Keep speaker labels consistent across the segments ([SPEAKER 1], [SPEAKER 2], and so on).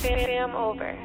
[SPEAKER 1] Fam over.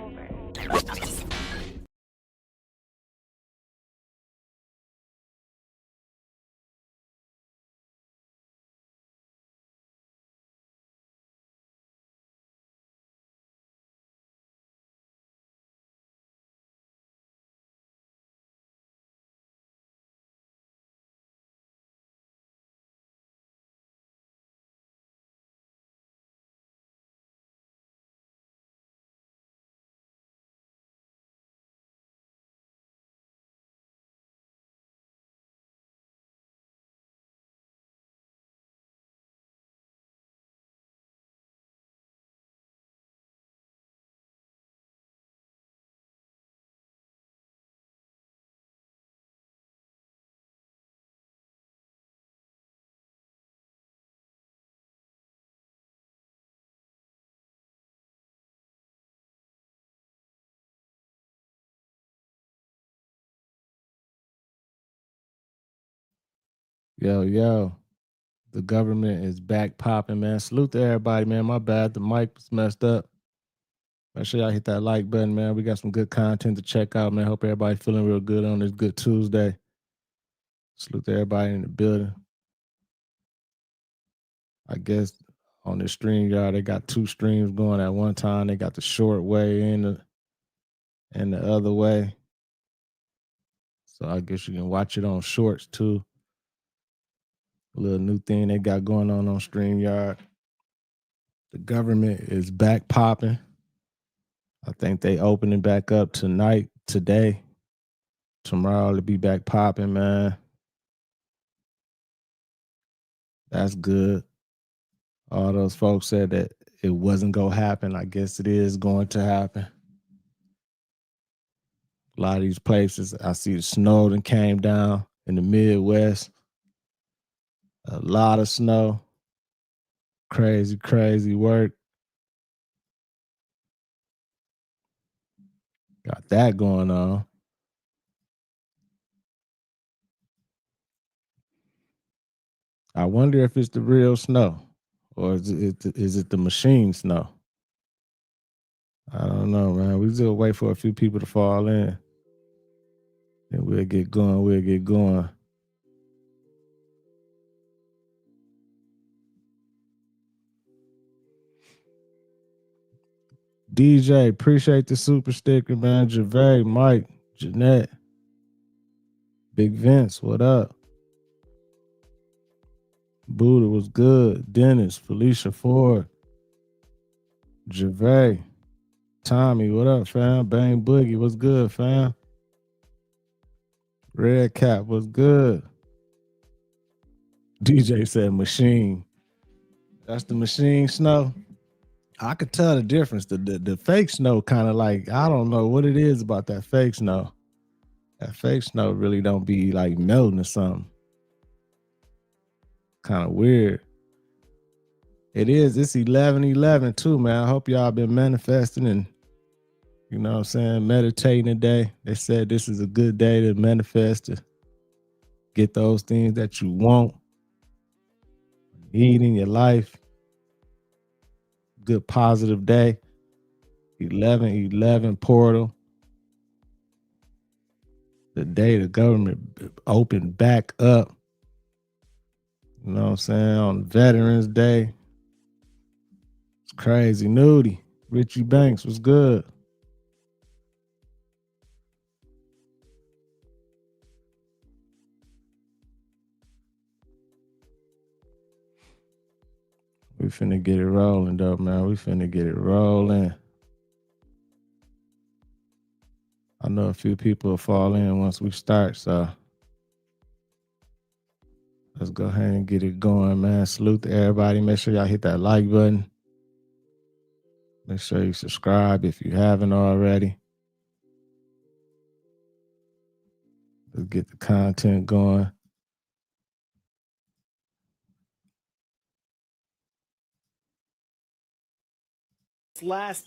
[SPEAKER 2] Yo, the government is back popping, man. Salute to everybody, man. My bad, the mic was messed up. Make sure y'all hit that like button, man. We got some good content to check out, man. Hope everybody feeling real good on this good Tuesday. Salute to everybody in the building. I guess on this stream, y'all, they got two streams going at one time. They got the short way and the other way. So I guess you can watch it on shorts too. A little new thing they got going on StreamYard. The government is back popping. I think they opening back up today. Tomorrow to be back popping, man. That's good. All those folks said that it wasn't going to happen. I guess it is going to happen. A lot of these places, I see the snow that came down in the Midwest. A lot of snow. Crazy work. Got that going on. I wonder if it's the real snow or is it the machine snow? I don't know, man. We still wait for a few people to fall in. And we'll get going. DJ, appreciate the super sticker, man. Gervais, Mike, Jeanette, Big Vince, what up? Buddha was good. Dennis, Felicia Ford, Gervais, Tommy, what up, fam? Bang Boogie, what's good, fam? Red Cap, what's good? DJ said machine. That's the machine snow. I could tell the difference. The fake snow kind of like, I don't know what it is about that fake snow. That fake snow really don't be like melting or something. Kind of weird. It is. It's 11/11 too, man. I hope y'all been manifesting and, you know what I'm saying, meditating today. They said this is a good day to manifest, to get those things that you want, need in your life. Good positive day. 11/11 portal. The day the government opened back up. You know what I'm saying? On Veterans Day. It's crazy. Nudie. Richie Banks was good. We finna get it rolling though, man. We finna get it rolling. I know a few people will fall in once we start, so let's go ahead and get it going, man. Salute to everybody. Make sure y'all hit that like button. Make sure you subscribe if you haven't already. Let's get the content going.
[SPEAKER 3] Lawrence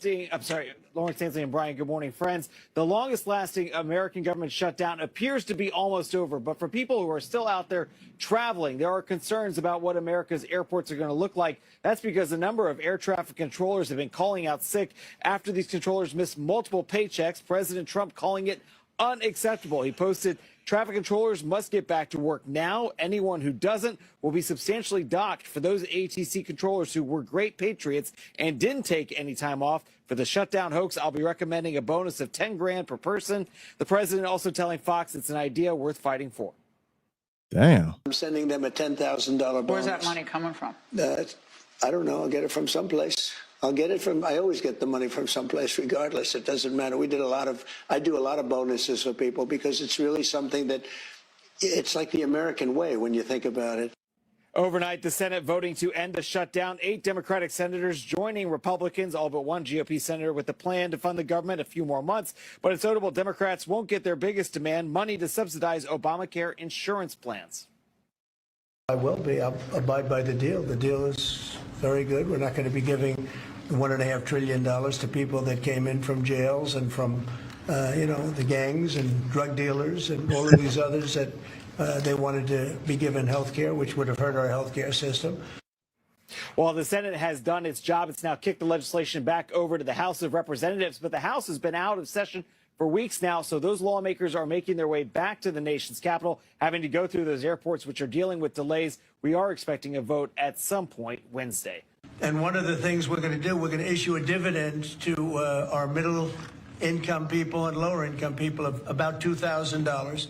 [SPEAKER 3] Tansley and Brian, good morning, friends. The longest lasting American government shutdown appears to be almost over, but for people who are still out there traveling, there are concerns about what America's airports are going to look like. That's because a number of air traffic controllers have been calling out sick after these controllers missed multiple paychecks. President Trump calling it unacceptable. He posted, "Traffic controllers must get back to work now. Anyone who doesn't will be substantially docked." For those ATC controllers who were great patriots and didn't take any time off for the shutdown hoax, I'll be recommending a bonus of 10 grand per person. The president also telling Fox it's an idea worth fighting for.
[SPEAKER 2] Damn.
[SPEAKER 4] I'm sending them a $10,000 bonus.
[SPEAKER 5] Where's that money coming from?
[SPEAKER 4] I don't know. I'll get it from someplace. I always get the money from someplace regardless. It doesn't matter. I do a lot of bonuses for people because it's really something that it's like the American way when you think about it.
[SPEAKER 3] Overnight, the Senate voting to end the shutdown. 8 Democratic senators joining Republicans, all but one GOP senator, with a plan to fund the government a few more months. But it's notable Democrats won't get their biggest demand, money to subsidize Obamacare insurance plans.
[SPEAKER 4] I will be. I'll abide by the deal. The deal is very good. We're not going to be giving $1.5 trillion to people that came in from jails and from, the gangs and drug dealers and all of these others that they wanted to be given health care, which would have hurt our health care system.
[SPEAKER 3] While the Senate has done its job, it's now kicked the legislation back over to the House of Representatives. But the House has been out of session for weeks now, so those lawmakers are making their way back to the nation's capital, having to go through those airports, which are dealing with delays. We are expecting a vote at some point Wednesday.
[SPEAKER 4] And one of the things we're going to do, we're going to issue a dividend to our middle-income people and lower-income people of about $2,000.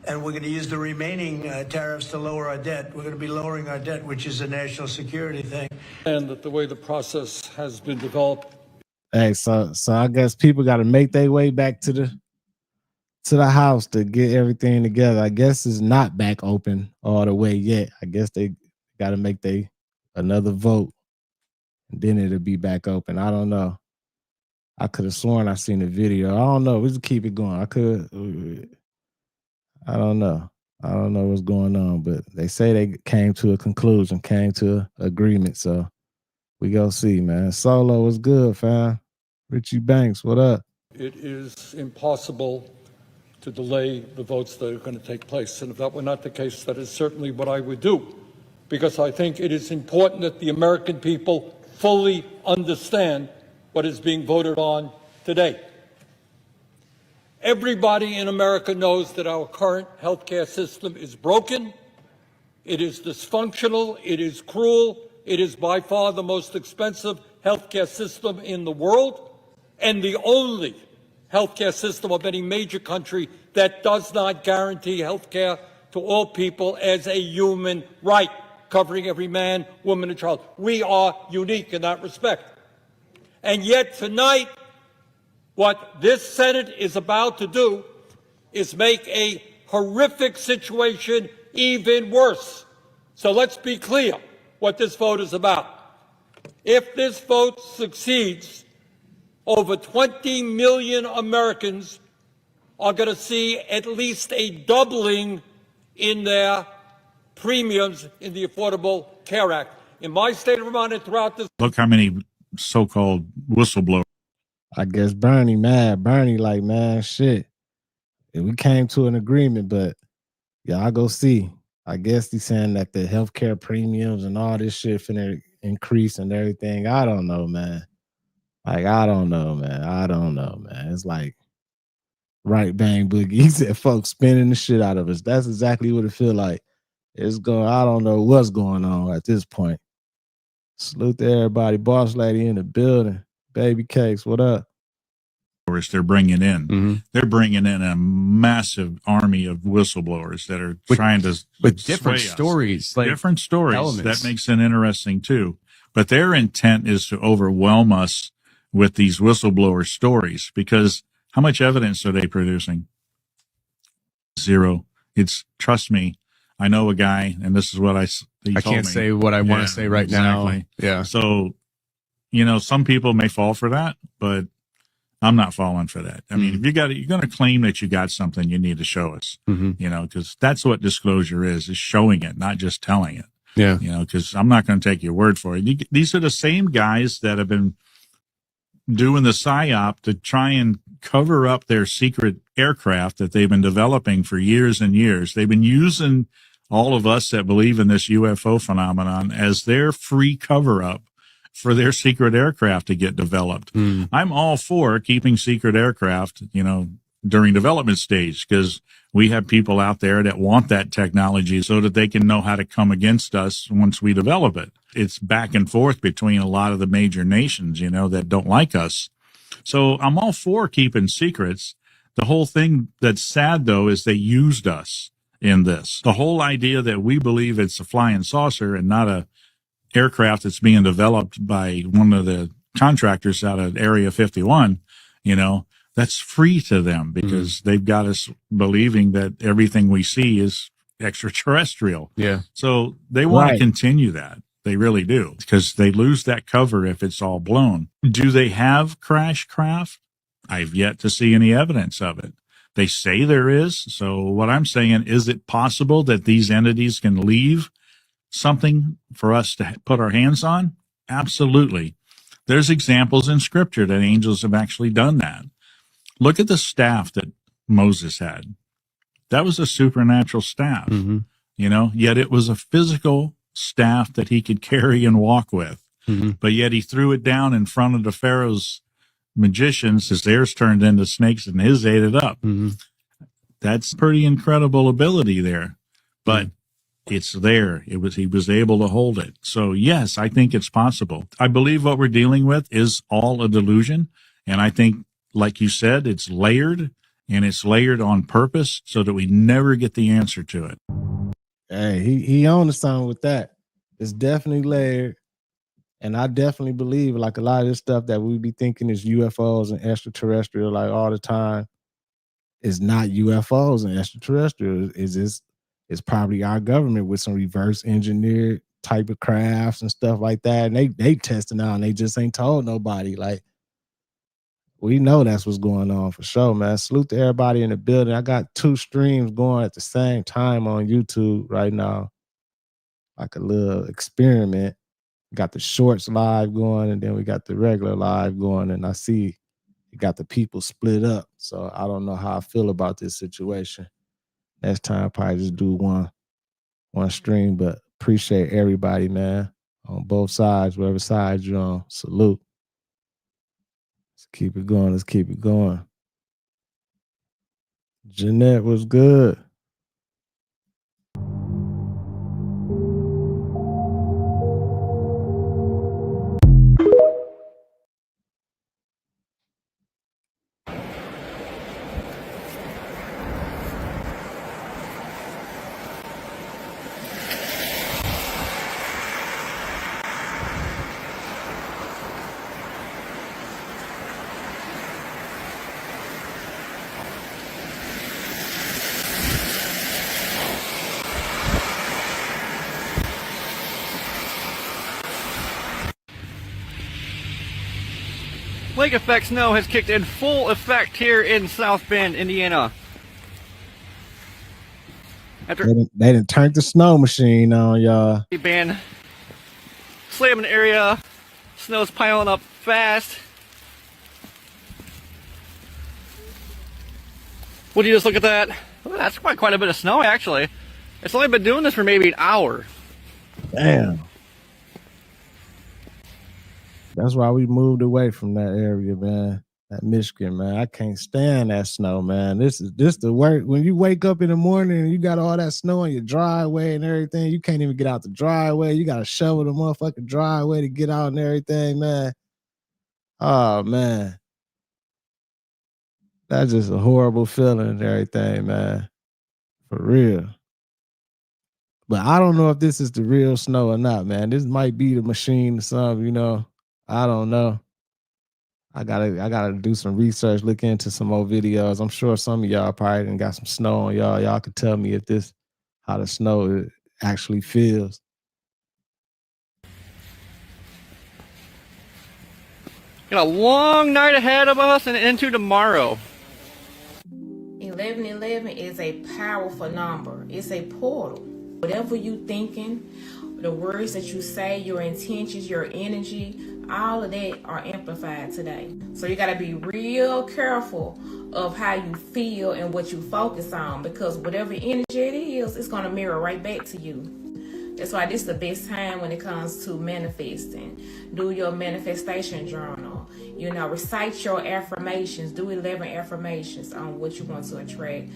[SPEAKER 4] And we're going to use the remaining tariffs to lower our debt. We're going to be lowering our debt, which is a national security thing.
[SPEAKER 6] And that the way the process has been developed.
[SPEAKER 2] Hey, so I guess people got to make their way back to the house to get everything together. I guess it's not back open all the way yet. I guess they got to make another vote, and then it'll be back open. I don't know. I could have sworn I seen the video. I don't know. We just keep it going. I don't know. I don't know what's going on, but they say they came to a conclusion, came to an agreement. So we go see, man. Solo was good, fam. Richie Banks, what up?
[SPEAKER 6] It is impossible to delay the votes that are going to take place. And if that were not the case, that is certainly what I would do, because I think it is important that the American people fully understand what is being voted on today. Everybody in America knows that our current healthcare system is broken. It is dysfunctional. It is cruel. It is by far the most expensive healthcare system in the world, and the only healthcare system of any major country that does not guarantee healthcare to all people as a human right, covering every man, woman, and child. We are unique in that respect. And yet tonight, what this Senate is about to do is make a horrific situation even worse. So let's be clear what this vote is about. If this vote succeeds, over 20 million Americans are going to see at least a doubling in their premiums in the Affordable Care Act. In my state of Vermont and throughout this...
[SPEAKER 7] Look how many so-called whistleblowers.
[SPEAKER 2] I guess Bernie mad. Bernie like, man, shit. We came to an agreement, but y'all go see. I guess he's saying that the healthcare premiums and all this shit finna increase and everything. I don't know, man. Like, I don't know, man. It's like, right bang boogie. He said folks spinning the shit out of us. That's exactly what it feel like. It's going, I don't know what's going on at this point. Salute to everybody. Boss lady in the building. Baby Cakes, what up?
[SPEAKER 7] They're bringing in. They're bringing in a massive army of whistleblowers that are trying to
[SPEAKER 8] with different stories, like
[SPEAKER 7] different stories.
[SPEAKER 8] Elements.
[SPEAKER 7] That makes it interesting too. But their intent is to overwhelm us with these whistleblower stories, because how much evidence are they producing? Zero. It's, trust me, I know a guy, and this is what I
[SPEAKER 8] can't say what I want to say right now. Yeah.
[SPEAKER 7] So, some people may fall for that, but I'm not falling for that. I mean, if you're going to claim that you got something, you need to show us, because that's what disclosure is showing it, not just telling it.
[SPEAKER 8] Yeah.
[SPEAKER 7] Because I'm not going to take your word for it. These are the same guys that have been doing the PSYOP to try and cover up their secret aircraft that they've been developing for years and years. They've been using all of us that believe in this UFO phenomenon as their free cover up for their secret aircraft to get developed. I'm all for keeping secret aircraft, during development stage, because we have people out there that want that technology so that they can know how to come against us once we develop it. It's back and forth between a lot of the major nations, that don't like us. So I'm all for keeping secrets. The whole thing that's sad, though, is they used us in this. The whole idea that we believe it's a flying saucer and not a aircraft that's being developed by one of the contractors out of Area 51, that's free to them because they've got us believing that everything we see is extraterrestrial.
[SPEAKER 8] Yeah.
[SPEAKER 7] So they want to continue that. They really do, because they lose that cover if it's all blown. Do they have crash craft? I've yet to see any evidence of it. They say there is. So what I'm saying, is it possible that these entities can leave something for us to put our hands on? Absolutely. There's examples in scripture that angels have actually done that. Look at the staff that Moses had. That was a supernatural staff, yet it was a physical staff that he could carry and walk with. But yet he threw it down in front of the Pharaoh's magicians. His theirs turned into snakes and his ate it up. That's pretty incredible ability there, but it's there. He was able to hold it. So yes, I think it's possible. I believe what we're dealing with is all a delusion. And I think, like you said, it's layered, and it's layered on purpose so that we never get the answer to it.
[SPEAKER 2] Hey, he on to something with that. It's definitely layered. And I definitely believe, like, a lot of this stuff that we be thinking is UFOs and extraterrestrial, like, all the time, is not UFOs and extraterrestrial. It's probably our government with some reverse engineered type of crafts and stuff like that. And they testing out and they just ain't told nobody. Like, we know that's what's going on for sure, man. Salute to everybody in the building. I got 2 streams going at the same time on YouTube right now, like a little experiment. Got the shorts live going, and then we got the regular live going, and I see you got the people split up. So I don't know how I feel about this situation. Next time I'll probably just do one stream, but appreciate everybody, man, on both sides, whatever side you're on. Salute. Let's keep it going. Let's keep it going. Jeanette was good.
[SPEAKER 5] Lake effect snow has kicked in full effect here in South Bend, Indiana. After
[SPEAKER 2] they didn't turn the snow machine on, y'all.
[SPEAKER 5] been slamming the area, snow's piling up fast. Would you just look at that? Ooh, that's quite a bit of snow, actually. It's only been doing this for maybe an hour.
[SPEAKER 2] Damn. That's why we moved away from that area, man. That Michigan, man. I can't stand that snow, man. This the work. When you wake up in the morning and you got all that snow on your driveway and everything, you can't even get out the driveway. You got to shovel the motherfucking driveway to get out and everything, man. Oh, man. That's just a horrible feeling and everything, man. For real. But I don't know if this is the real snow or not, man. This might be the machine or something, I don't know. I gotta do some research, look into some more videos. I'm sure some of y'all probably done got some snow on y'all. Y'all could tell me if how the snow actually feels.
[SPEAKER 5] Got a long night ahead of us and into tomorrow.
[SPEAKER 9] 1111 is a powerful number. It's a portal. Whatever you thinking, the words that you say, your intentions, your energy, All of that are amplified today. So you got to be real careful of how you feel and what you focus on, because whatever energy it is, it's going to mirror right back to you. That's why this is the best time when it comes to manifesting. Do your manifestation journal. You know, recite your affirmations. Do 11 affirmations on what you want to attract.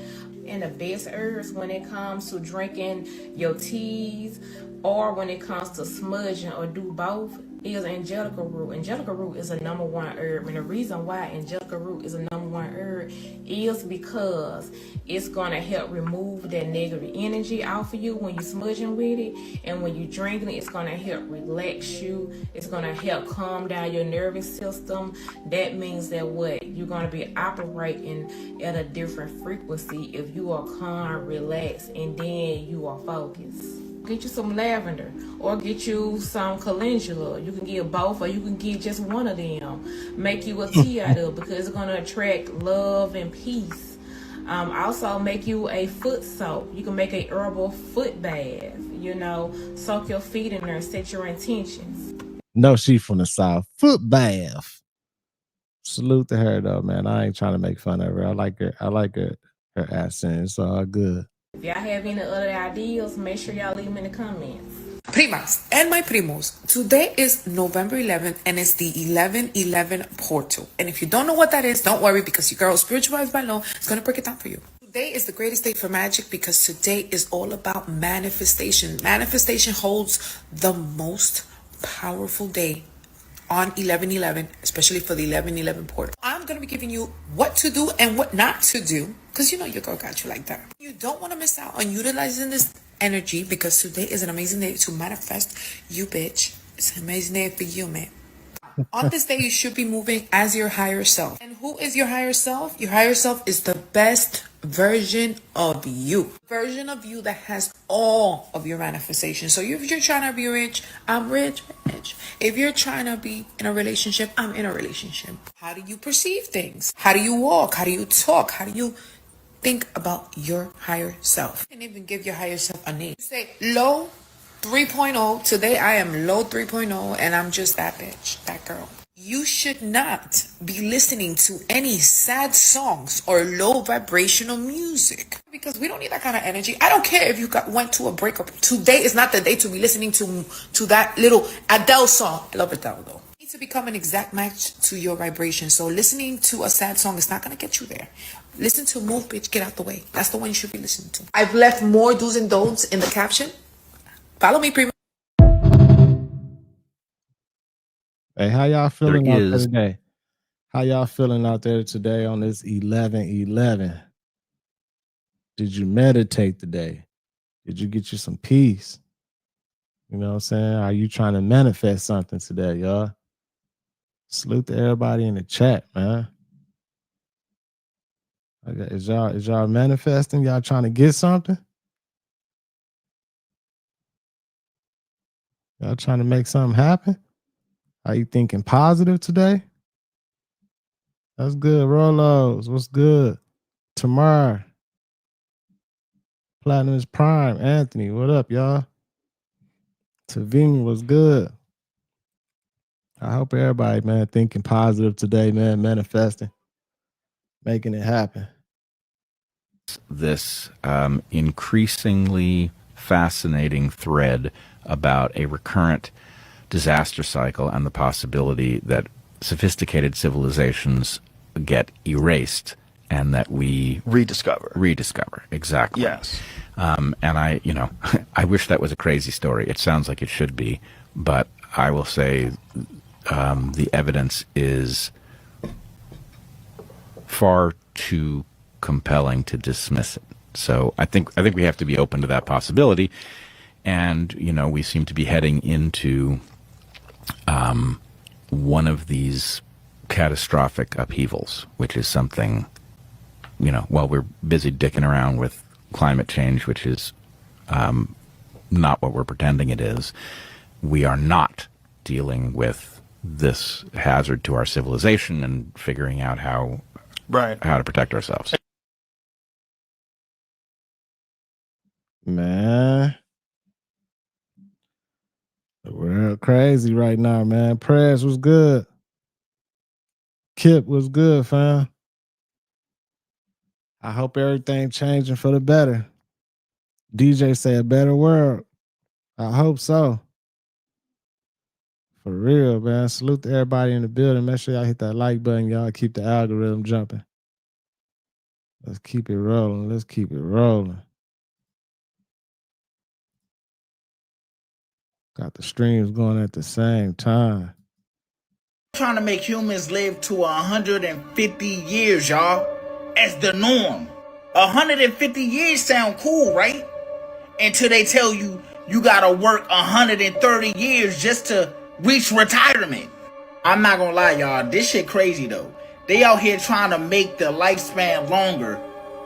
[SPEAKER 9] And the best herbs when it comes to drinking your teas, or when it comes to smudging or do both, is angelica root. Angelica root is a #1 herb, and the reason why angelica root is a #1 herb is because it's going to help remove that negative energy off of you when you're smudging with it, and when you're drinking it, it's going to help relax you. It's going to help calm down your nervous system. That means that what? You're going to be operating at a different frequency if you are calm, relaxed, and then you are focused. Get you some lavender, or get you some calendula. You can get both, or you can get just one of them. Make you a tea out of, because it's going to attract love and peace. Also make you a foot soap. You can make a herbal foot bath. You know, soak your feet in there, set your intentions.
[SPEAKER 2] No, she from the South. Foot bath. Salute to her though, man. I ain't trying to make fun of her. I like her. I like her accent. It's all good.
[SPEAKER 9] If y'all have any other ideas, make sure y'all leave them in the comments.
[SPEAKER 10] Primas and my primos, today is November 11th and it's the 1111 portal. And if you don't know what that is, don't worry, because your girl Spiritualized by Law is going to break it down for you. Today is the greatest day for magic because today is all about manifestation. Manifestation holds the most powerful day on 1111, especially for the 1111 portal. I'm going to be giving you what to do and what not to do, because you know your girl got you like that. You don't want to miss out on utilizing this energy, because today is an amazing day to manifest you, bitch. It's an amazing day for you, man. On this day, you should be moving as your higher self. And who is your higher self? Your higher self is the best version of you. Version of you that has all of your manifestations. So if you're trying to be rich, I'm rich. If you're trying to be in a relationship, I'm in a relationship. How do you perceive things? How do you walk? How do you talk? How do you think about your higher self? You can even give your higher self a name. Say low 3.0. Today I am low 3.0 and I'm just that bitch, that girl. You should not be listening to any sad songs or low vibrational music, because we don't need that kind of energy. I don't care if you went to a breakup. Today is not the day to be listening to that little Adele song. I love Adele though. You need to become an exact match to your vibration. So listening to a sad song is not going to get you there. Listen to Move Bitch, Get Out the Way. That's the one you should be listening to. I've left more do's and don'ts in the caption. Follow me, Prima.
[SPEAKER 2] Hey, how y'all feeling out there today? How y'all feeling out there today on this 11/11? Did you meditate today? Did you get you some peace? You know what I'm saying? Are you trying to manifest something today, y'all? Salute to everybody in the chat, man. Okay, is y'all manifesting? Y'all trying to get something? Y'all trying to make something happen? Are you thinking positive today? That's good. Rolos, what's good? Tamar, Platinum is Prime, Anthony, what up, y'all? Tavine, what's good? I hope everybody, man, thinking positive today, man, manifesting, making it happen.
[SPEAKER 11] This increasingly fascinating thread about a recurrent disaster cycle and the possibility that sophisticated civilizations get erased and that we rediscover. Exactly.
[SPEAKER 12] Yes.
[SPEAKER 11] And I I wish that was a crazy story. It sounds like it should be, but I will say the evidence is far too compelling to dismiss it. So I think we have to be open to that possibility. And we seem to be heading into one of these catastrophic upheavals, which is something, while we're busy dicking around with climate change, which is not what we're pretending it is, we are not dealing with this hazard to our civilization and figuring out how to protect ourselves.
[SPEAKER 2] Man, the world crazy right now, man. Prayers was good. Kip was good, fam. I hope everything changing for the better. DJ say a better world. I hope so. For real, man. Salute to everybody in the building. Make sure y'all hit that like button, y'all. Keep the algorithm jumping. Let's keep it rolling. Let's keep it rolling. Got the streams going at the same time.
[SPEAKER 12] Trying to make humans live to 150 years, y'all, as the norm. 150 years sound cool, right? Until they tell you you gotta work 130 years just to reach retirement. I'm not gonna lie, y'all, this shit crazy though. They out here trying to make the lifespan longer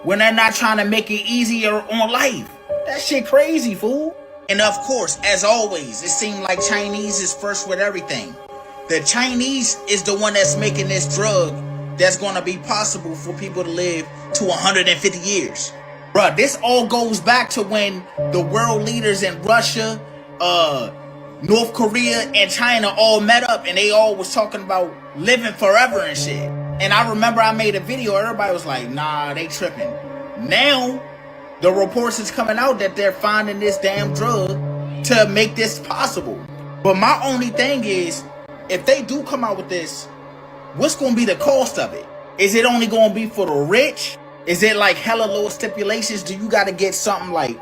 [SPEAKER 12] when they're not trying to make it easier on life. That shit crazy, fool. And of course, as always, it seemed like Chinese is first with everything. The Chinese is the one that's making this drug that's gonna be possible for people to live to 150 years. Bruh, this all goes back to when the world leaders in Russia, North Korea, and China all met up and they all was talking about living forever and shit. And I remember I made a video, everybody was like, nah, they tripping. Now, the reports is coming out that they're finding this damn drug to make this possible. But my only thing is, if they do come out with this, what's going to be the cost of it? Is it only going to be for the rich? Is it like hella low stipulations? Do you got to get something like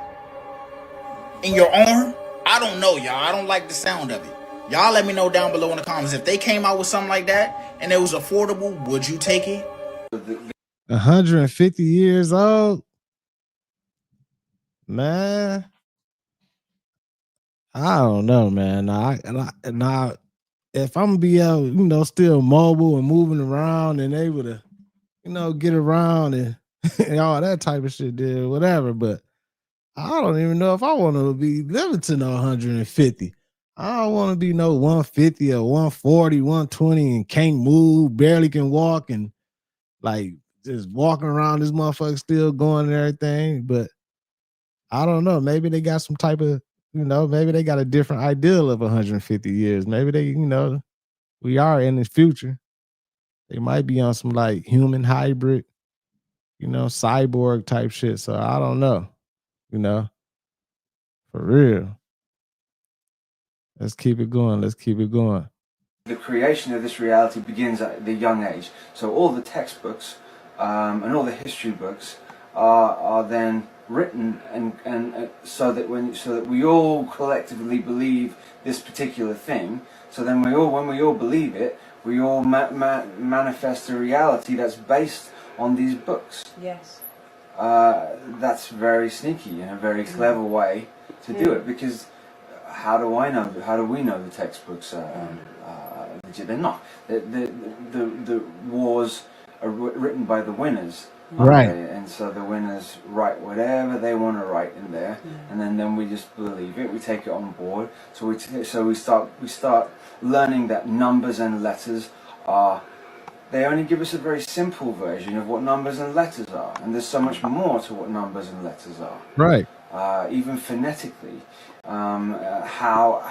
[SPEAKER 12] in your arm? I don't know, y'all. I don't like the sound of it. Y'all let me know down below in the comments. If they came out with something like that and it was affordable, would you take it?
[SPEAKER 2] 150 years old? Man, I don't know, man. Now, if I'm gonna be out, still mobile and moving around and able to, get around and, and all that type of shit, dude, whatever. But I don't even know if I want to be living to no 150. I don't want to be no 150 or 140, 120 and can't move, barely can walk, and like just walking around this motherfucker still going and everything. But I don't know. Maybe they got some type of, maybe they got a different ideal of 150 years. Maybe they, we are in the future. They might be on some like human hybrid, cyborg type shit. So I don't know, for real. Let's keep it going. Let's keep it going.
[SPEAKER 13] The creation of this reality begins at the young age. So all the textbooks and all the history books are then written and so that we all collectively believe this particular thing. So then when we all believe it, we all manifest a reality that's based on these books.
[SPEAKER 14] Yes.
[SPEAKER 13] That's very sneaky and a very clever way to do it, because how do we know the textbooks are legit? They're not. The wars are written by the winners.
[SPEAKER 2] Right.
[SPEAKER 13] And so the winners write whatever they want to write in there, and then we just believe it. We take it on board. So we start learning that numbers and letters they only give us a very simple version of what numbers and letters are, and there's so much more to what numbers and letters are.
[SPEAKER 2] Right.
[SPEAKER 13] Even phonetically, how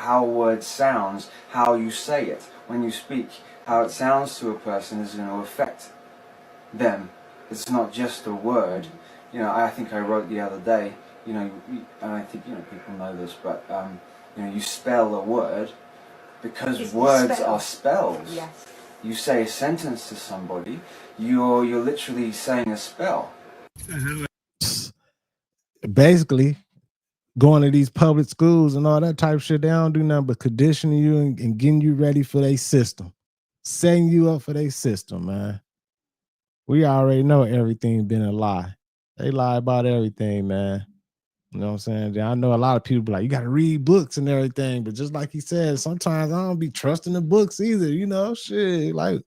[SPEAKER 13] a word sounds, how you say it when you speak, how it sounds to a person is going to affect them. It's not just a word. I think I wrote the other day, and I think people know this, but you spell a word because words are spells.
[SPEAKER 14] Yes.
[SPEAKER 13] You say a sentence to somebody, you're literally saying a spell.
[SPEAKER 2] Basically, going to these public schools and all that type of shit, they don't do nothing but conditioning you and getting you ready for their system, setting you up for their system, man. We already know everything been a lie. They lie about everything, man. You know what I'm saying? I know a lot of people be like, you got to read books and everything, but just like he said, sometimes I don't be trusting the books either, shit. Like,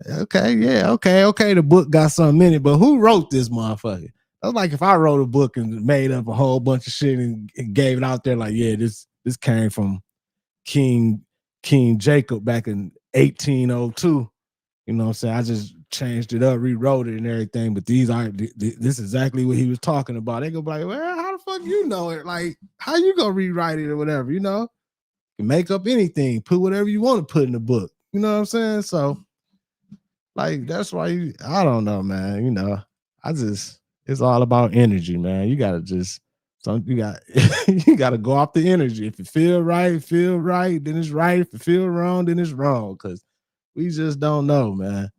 [SPEAKER 2] okay, yeah, okay, the book got something in it, but who wrote this motherfucker? That's like if I wrote a book and made up a whole bunch of shit and gave it out there like, yeah, this came from King Jacob back in 1802. You know what I'm saying? I just changed it up, rewrote it and everything, but this is exactly what he was talking about. They go like, well, how the fuck you know it? Like, how you gonna rewrite it or whatever, make up anything, put whatever you want to put in the book. You know what I'm saying? So, like, that's why I don't know, man. You know, it's all about energy, man. You gotta you gotta go off the energy. If it feel right, then it's right. If it feel wrong, then it's wrong. Cause we just don't know, man.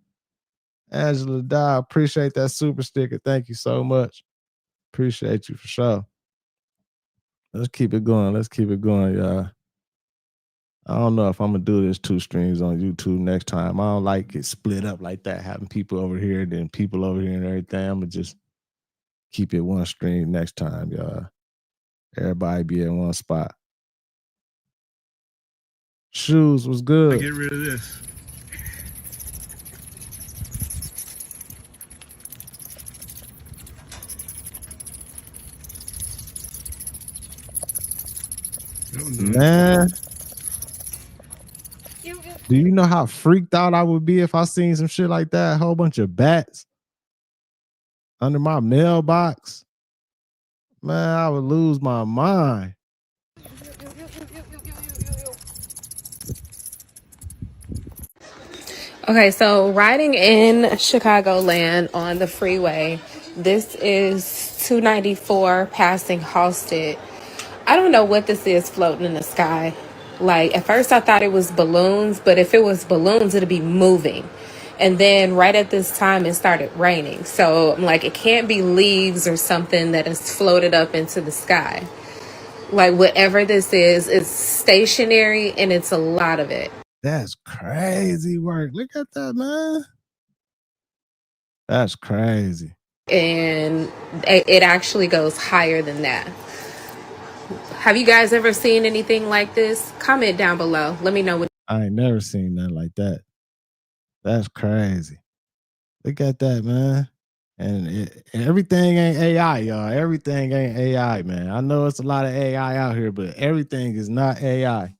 [SPEAKER 2] Angela Dye, appreciate that super sticker. Thank you so much. Appreciate you for sure. Let's keep it going. Y'all. I don't know if I'm gonna do this 2 streams on YouTube next time. I don't like it split up like that, having people over here, then people over here and everything. I'm gonna just keep it 1 stream next time, y'all. Everybody be in one spot. Shoes was good.
[SPEAKER 14] Get rid of this.
[SPEAKER 2] Man, do you know how freaked out I would be if I seen some shit like that? A whole bunch of bats under my mailbox. Man, I would lose my mind.
[SPEAKER 15] Okay, so riding in Chicagoland on the freeway, this is 294 passing Halsted. I don't know what this is floating in the sky. Like, at first I thought it was balloons, but if it was balloons, it'd be moving. And then right at this time, it started raining. So I'm like, it can't be leaves or something that has floated up into the sky. Like, whatever this is, it's stationary and it's a lot of it.
[SPEAKER 2] That's crazy work. Look at that, man. That's crazy.
[SPEAKER 15] And it actually goes higher than that. Have you guys ever seen anything like this? Comment down below. Let me know what.
[SPEAKER 2] I ain't never seen nothing like that. That's crazy. Look at that, man. And everything ain't AI, y'all. Everything ain't AI, man. I know it's a lot of AI out here, but everything is not AI.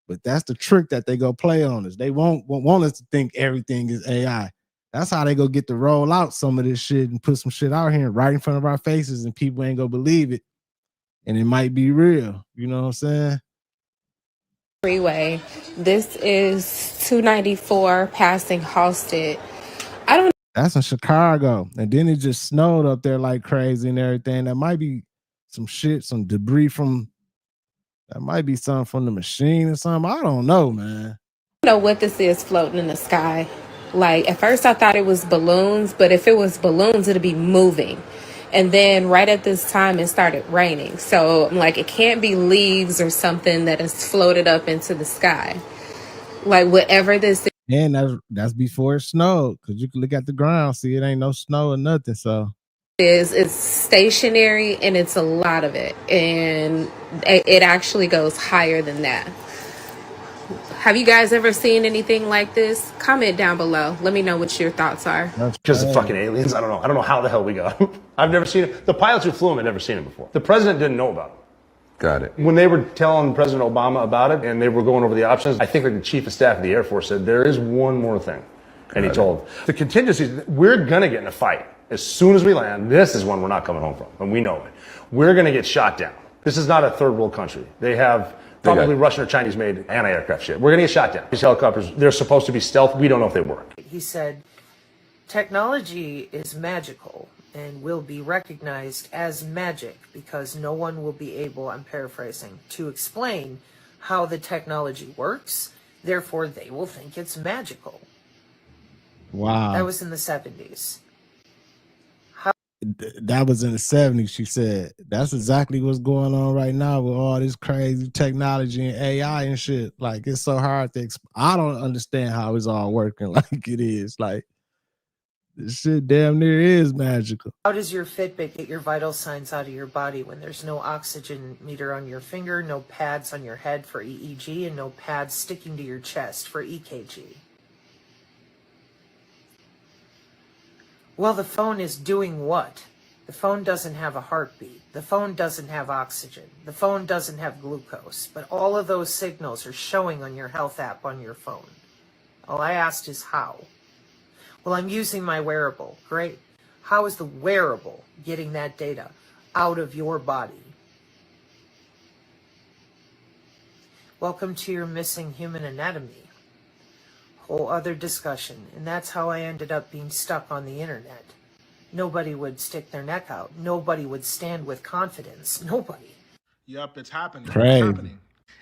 [SPEAKER 2] But that's the trick that they go play on us. They won't want us to think everything is AI. That's how they go get to roll out some of this shit and put some shit out here right in front of our faces, and people ain't gonna believe it. And it might be real. You know what I'm saying?
[SPEAKER 15] Freeway. This is 294 passing Halsted.
[SPEAKER 2] That's in Chicago. And then it just snowed up there like crazy and everything. That might be some shit, some debris that might be something from the machine or something. I don't know, man.
[SPEAKER 15] I don't know what this is floating in the sky. Like, at first I thought it was balloons, but if it was balloons, it'd be moving. And then right at this time, it started raining. So I'm like, it can't be leaves or something that has floated up into the sky. Like, whatever this is.
[SPEAKER 2] And that's before it snowed, because you can look at the ground, see it ain't no snow or nothing. So
[SPEAKER 15] it's stationary and it's a lot of it. And it actually goes higher than that. Have you guys ever seen anything like this? Comment down below. Let me know what your thoughts are.
[SPEAKER 16] Because of fucking aliens? I don't know how the hell we got them. I've never seen it. The pilots who flew them had never seen it before. The president didn't know about it.
[SPEAKER 17] Got it.
[SPEAKER 16] When they were telling President Obama about it and they were going over the options, I think like the chief of staff of the Air Force said, there is one more thing. And he told the contingencies, we're going to get in a fight. As soon as we land, this is one we're not coming home from. And we know it. We're going to get shot down. This is not a third world country. They have probably Russian or Chinese made anti-aircraft shit. We're going to get shot down. These helicopters, they're supposed to be stealth. We don't know if they work.
[SPEAKER 18] He said, technology is magical and will be recognized as magic because no one will be able, I'm paraphrasing, to explain how the technology works. Therefore, they will think it's magical.
[SPEAKER 2] Wow.
[SPEAKER 18] That was in the 70s.
[SPEAKER 2] That was in the 70s, she said. That's exactly what's going on right now with all this crazy technology and AI and shit. Like, it's so hard to I don't understand how it's all working like it is. Like, this shit damn near is magical.
[SPEAKER 18] How does your Fitbit get your vital signs out of your body when there's no oxygen meter on your finger, no pads on your head for EEG, and no pads sticking to your chest for EKG? Well, the phone is doing what? The phone doesn't have a heartbeat. The phone doesn't have oxygen. The phone doesn't have glucose. But all of those signals are showing on your health app on your phone. All I asked is how. Well, I'm using my wearable. Great. How is the wearable getting that data out of your body? Welcome to your missing human anatomy. Whole other discussion, and that's how I ended up being stuck on the internet. Nobody would stick their neck out. Nobody would stand with confidence. Nobody.
[SPEAKER 14] Yep, it's happening.
[SPEAKER 2] Crazy.
[SPEAKER 14] It's happening.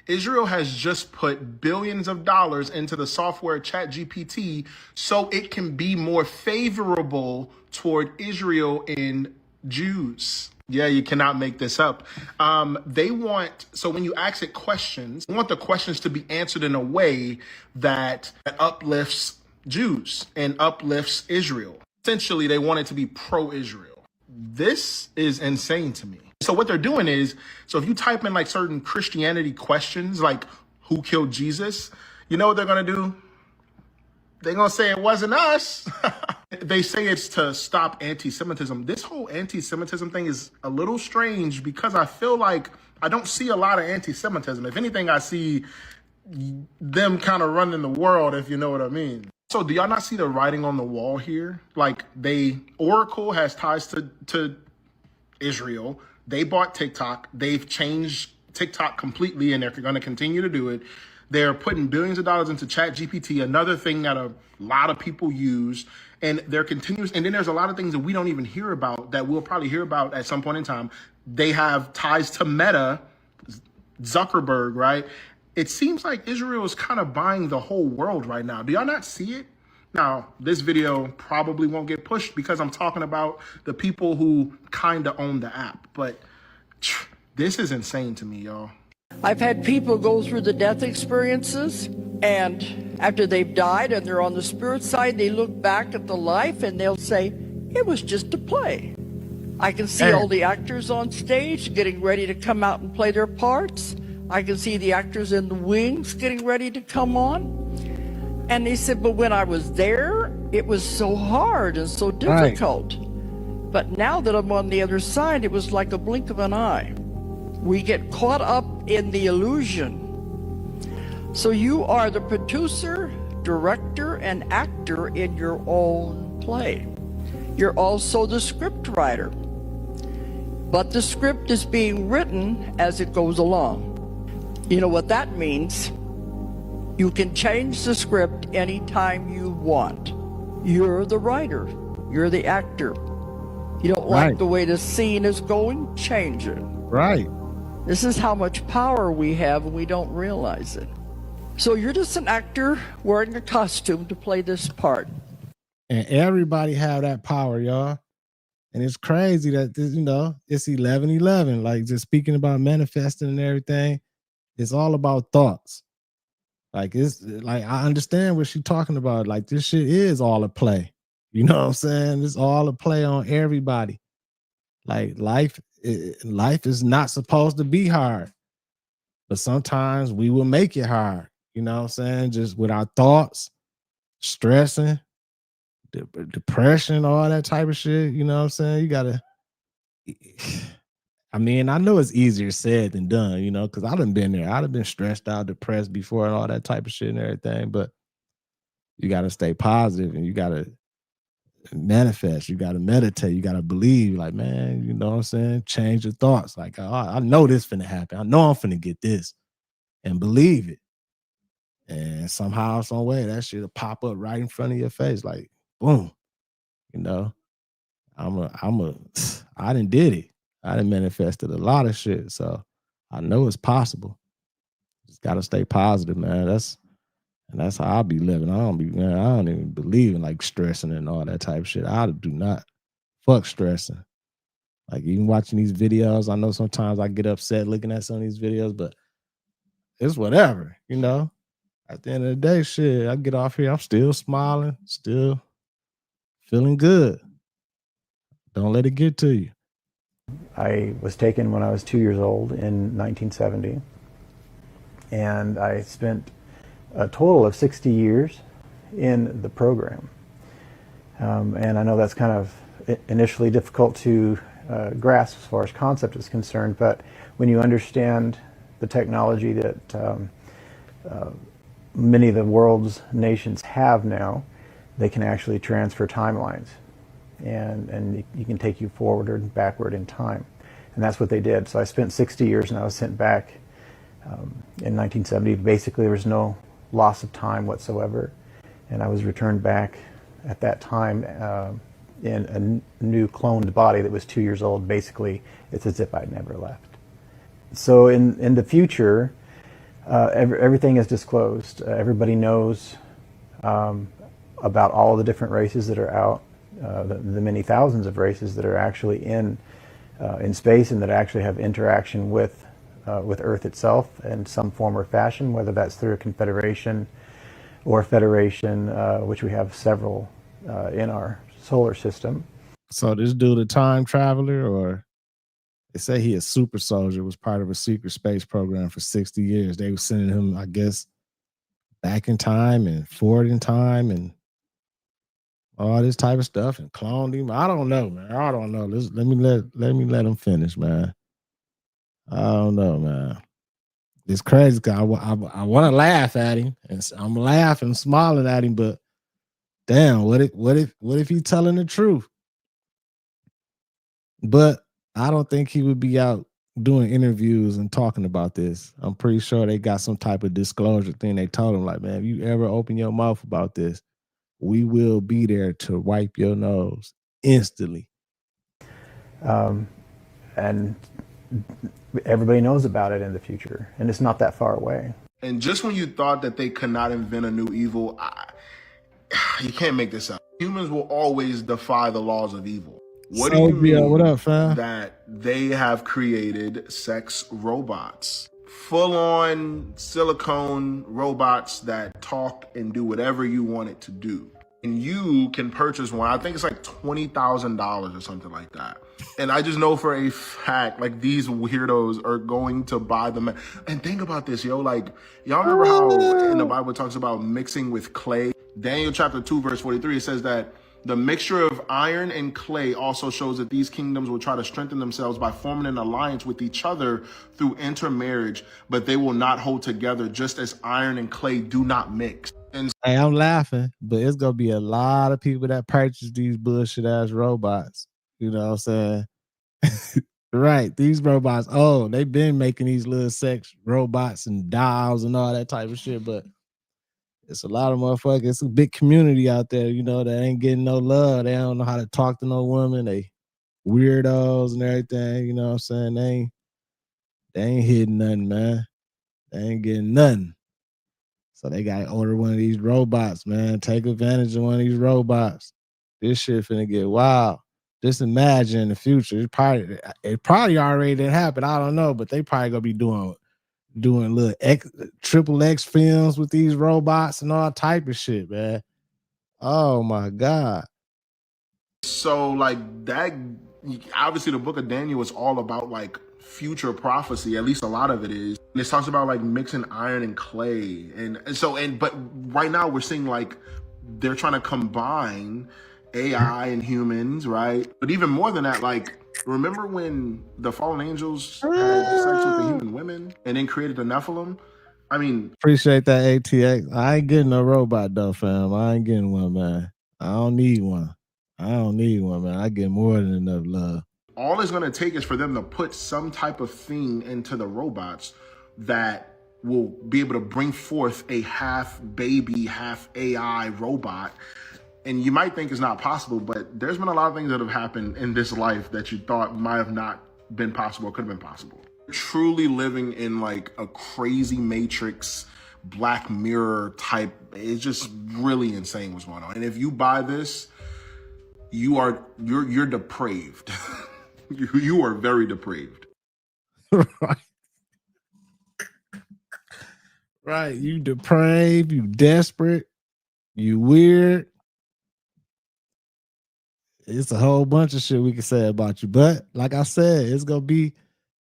[SPEAKER 14] Israel has just put billions of dollars into the software ChatGPT so it can be more favorable toward Israel and Jews. Yeah, you cannot make this up. So when you ask it questions, you want the questions to be answered in a way that uplifts Jews and uplifts Israel. Essentially, they want it to be pro-Israel. This is insane to me. So what they're doing is, so if you type in like certain Christianity questions, like who killed Jesus, you know what they're going to do? They're going to say it wasn't us. They say it's to stop anti-Semitism. This whole anti-Semitism thing is a little strange because I feel like I don't see a lot of anti-Semitism. If anything, I see them kind of running the world, if you know what I mean. So do y'all not see the writing on the wall here? Like Oracle has ties to Israel. They bought TikTok. They've changed TikTok completely, and they're going to continue to do it. They're putting billions of dollars into ChatGPT, another thing that a lot of people use, and they're continuous. And then there's a lot of things that we don't even hear about that we'll probably hear about at some point in time. They have ties to Meta, Zuckerberg, right? It seems like Israel is kind of buying the whole world right now. Do y'all not see it? Now, this video probably won't get pushed because I'm talking about the people who kind of own the app. But this is insane to me, y'all.
[SPEAKER 17] I've had people go through the death experiences, and after they've died and they're on the spirit side, they look back at the life and they'll say, it was just a play. I can see all the actors on stage getting ready to come out and play their parts. I can see the actors in the wings getting ready to come on. And they said, but when I was there, it was so hard and so difficult. Right. But now that I'm on the other side, it was like a blink of an eye. We get caught up in the illusion. So you are the producer, director, and actor in your own play. You're also the script writer. But the script is being written as it goes along. You know what that means? You can change the script anytime you want. You're the writer. You're the actor. You don't like the way the scene is going? Change it.
[SPEAKER 2] Right.
[SPEAKER 17] This is how much power we have and we don't realize it. So you're just an actor wearing a costume to play this part.
[SPEAKER 2] And everybody have that power, y'all. And it's crazy that, it's 11/11. Like, just speaking about manifesting and everything, it's all about thoughts. Like, it's like, I understand what she's talking about. Like, this shit is all a play. You know what I'm saying? It's all a play on everybody. Like, life is not supposed to be hard. But sometimes we will make it hard. You know what I'm saying? Just with our thoughts, stressing, depression, all that type of shit. You know what I'm saying? You gotta, I mean, I know it's easier said than done, because I done been there. I'd have been stressed out, depressed before and all that type of shit and everything. But you gotta stay positive and you gotta manifest. You gotta meditate. You gotta believe. Like, man, you know what I'm saying? Change your thoughts. Like, oh, I know this finna happen. I know I'm finna get this, and believe it. And somehow, some way, that shit'll pop up right in front of your face, like, boom. I done did it. I done manifested a lot of shit, so I know it's possible. Just gotta stay positive, man. That's how I'll be living. I don't even believe in like stressing and all that type of shit. I do not fuck stressing. Like, even watching these videos, I know sometimes I get upset looking at some of these videos, but it's whatever, At the end of the day, shit, I get off here, I'm still smiling, still feeling good. Don't let it get to you.
[SPEAKER 19] I was taken when I was 2 years old in 1970, and I spent a total of 60 years in the program. And I know that's kind of initially difficult to grasp as far as concept is concerned, but when you understand the technology that many of the world's nations have now, they can actually transfer timelines, and you can take you forward or backward in time, and that's what they did. So I spent 60 years and I was sent back In 1970, basically there was no loss of time whatsoever, and I was returned back at that time in a new cloned body that was 2 years old. Basically, it's as if I'd never left. So in the future, everything is disclosed. Everybody knows about all the different races that are out, the many thousands of races that are actually in space and that actually have interaction with Earth itself in some form or fashion, whether that's through a confederation or federation, which we have several in our solar system.
[SPEAKER 2] So this dude a time traveler, or they say he a super soldier, was part of a secret space program for 60 years. They were sending him, I guess, back in time and forward in time and all this type of stuff, and cloned him. I don't know, man. I don't know. Let me let him finish, man. I don't know, man. It's crazy because I want to laugh at him, and I'm laughing, smiling at him, but damn, what if he's telling the truth? But I don't think he would be out doing interviews and talking about this. I'm pretty sure they got some type of disclosure thing. They told him, like, man, if you ever open your mouth about this, we will be there to wipe your nose instantly.
[SPEAKER 19] And everybody knows about it in the future, and it's not that far away.
[SPEAKER 14] And just when you thought that they could not invent a new evil, you can't make this up. Humans will always defy the laws of evil. What do you mean
[SPEAKER 2] what up, fam?
[SPEAKER 14] that they have created sex robots? Full-on silicone robots that talk and do whatever you want it to do. And you can purchase one. I think it's like $20,000 or something like that. And I just know for a fact, like, these weirdos are going to buy them. And think about this, yo. Like, y'all remember how in the Bible it talks about mixing with clay? Daniel chapter 2, verse 43, it says that the mixture of iron and clay also shows that these kingdoms will try to strengthen themselves by forming an alliance with each other through intermarriage, but they will not hold together, just as iron and clay do not mix. And
[SPEAKER 2] Hey, I'm laughing, but it's gonna be a lot of people that purchase these bullshit ass robots. You know what I'm saying? Right. These robots, they've been making these little sex robots and dolls and all that type of shit, but it's a lot of motherfuckers. It's a big community out there, you know, that ain't getting no love. They don't know how to talk to no woman. They weirdos and everything, you know what I'm saying? They ain't hitting nothing, man. They ain't getting nothing. So they got to order one of these robots, man. Take advantage of one of these robots. This shit finna get wild. Just imagine in the future. It probably already didn't happen. I don't know, but they probably gonna be doing little XXX films with these robots and all type of shit, man. Oh my God.
[SPEAKER 14] so, like, that, obviously the book of Daniel is all about, like, future prophecy. At least a lot of it is. And it talks about, like, mixing iron and clay. But right now we're seeing, like, they're trying to combine AI and humans, right? But even more than that, like, remember when the fallen angels had sex with the human women and then created the Nephilim? I mean,
[SPEAKER 2] appreciate that, ATX. I ain't getting a robot though, fam. I ain't getting one, man. I don't need one. Man. I get more than enough love.
[SPEAKER 14] All it's going to take is for them to put some type of thing into the robots that will be able to bring forth a half baby, half AI robot. And you might think it's not possible, but there's been a lot of things that have happened in this life that you thought might have not been possible or could have been possible. Truly living in, like, a crazy Matrix, Black Mirror type. It's just really insane what's going on. And if you buy this, you're depraved. You are very depraved.
[SPEAKER 2] Right. Right. You depraved, you desperate, you weird. It's a whole bunch of shit we can say about you. But like I said, it's gonna be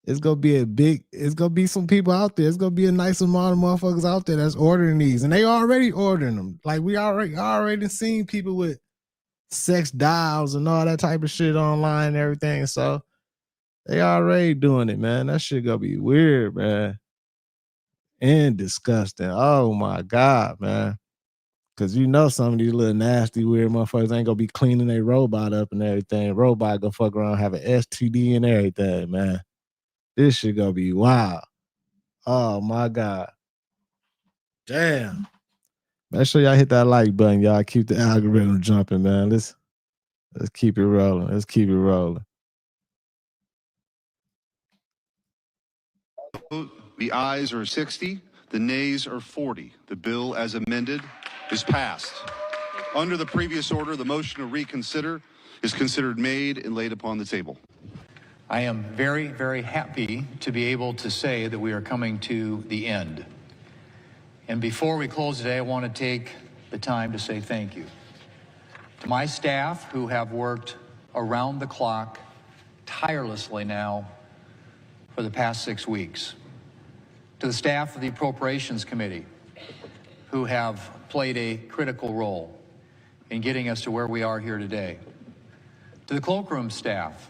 [SPEAKER 2] some people out there. It's gonna be a nice amount of motherfuckers out there that's ordering these. And they already ordering them. Like, we already seen people with sex dolls and all that type of shit online and everything. So they already doing it, man. That shit gonna be weird, man. And disgusting. Oh my God, man. Cause you know some of these little nasty, weird motherfuckers ain't gonna be cleaning their robot up and everything. Robot gonna fuck around, have an STD and everything, man. This shit gonna be wild. Oh my God. Damn. Make sure y'all hit that like button, y'all. Keep the algorithm jumping, man. Let's keep it rolling. Let's keep it rolling.
[SPEAKER 20] The ayes are 60, the nays are 40. The bill as amended is passed. Under the previous order, the motion to reconsider is considered made and laid upon the table.
[SPEAKER 21] I am very, very happy to be able to say that we are coming to the end. And before we close today, I want to take the time to say thank you to my staff who have worked around the clock tirelessly now for the past 6 weeks, to the staff of the Appropriations Committee who have played a critical role in getting us to where we are here today, to the cloakroom staff,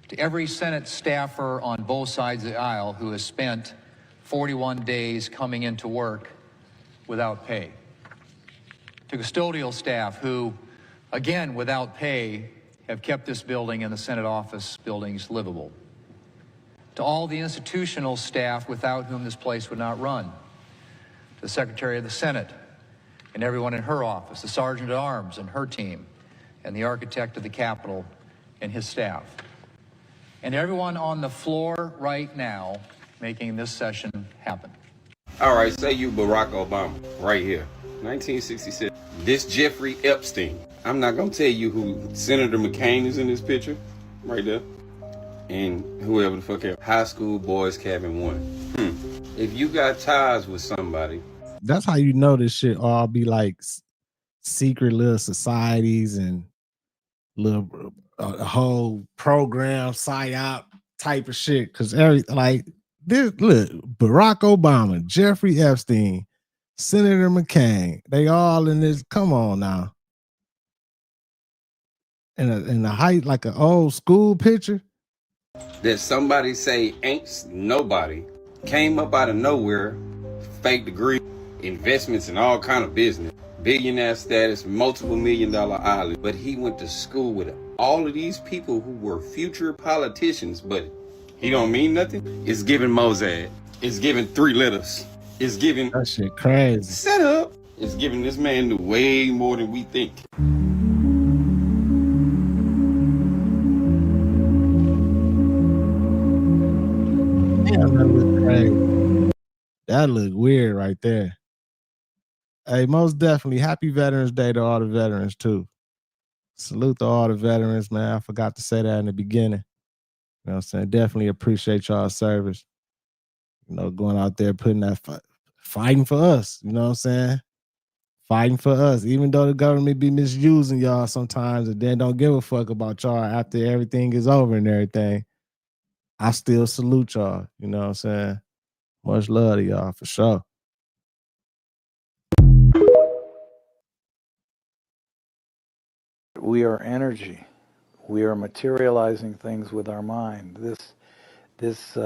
[SPEAKER 21] to every Senate staffer on both sides of the aisle who has spent 41 days coming into work without pay, to custodial staff who, again, without pay, have kept this building and the Senate office buildings livable, to all the institutional staff without whom this place would not run, to the Secretary of the Senate and everyone in her office, the Sergeant at Arms and her team, and the architect of the Capitol and his staff, and everyone on the floor right now making this session happen.
[SPEAKER 22] All right, say you Barack Obama, right here, 1966. This Jeffrey Epstein. I'm not gonna tell you who Senator McCain is in this picture, right there, and whoever the fuck else. High school boys cabin 1. If you got ties with somebody.
[SPEAKER 2] That's how you know this shit all be like secret little societies and little a whole program psyop type of shit. Cause like this, look, Barack Obama, Jeffrey Epstein, Senator McCain, they all in this. Come on now, in the height like an old school picture.
[SPEAKER 22] That somebody say ain't nobody came up out of nowhere, fake degree, investments in all kind of business, billionaire status, multiple $1 million island, but he went to school with all of these people who were future politicians, but he don't mean nothing. It's giving Mozart. It's giving 3 letters. It's giving
[SPEAKER 2] that shit crazy.
[SPEAKER 22] Set up. It's giving this man knew way more than we think.
[SPEAKER 2] Damn, that look crazy. That look weird right there. Hey, most definitely happy Veterans Day to all the veterans too. Salute to all the veterans, man. I forgot to say that in the beginning. You know what I'm saying? Definitely appreciate y'all service. You know, going out there putting that fighting for us. You know what I'm saying? Fighting for us. Even though the government be misusing y'all sometimes and then don't give a fuck about y'all after everything is over and everything, I still salute y'all. You know what I'm saying? Much love to y'all for sure.
[SPEAKER 23] We are energy. We are materializing things with our mind. This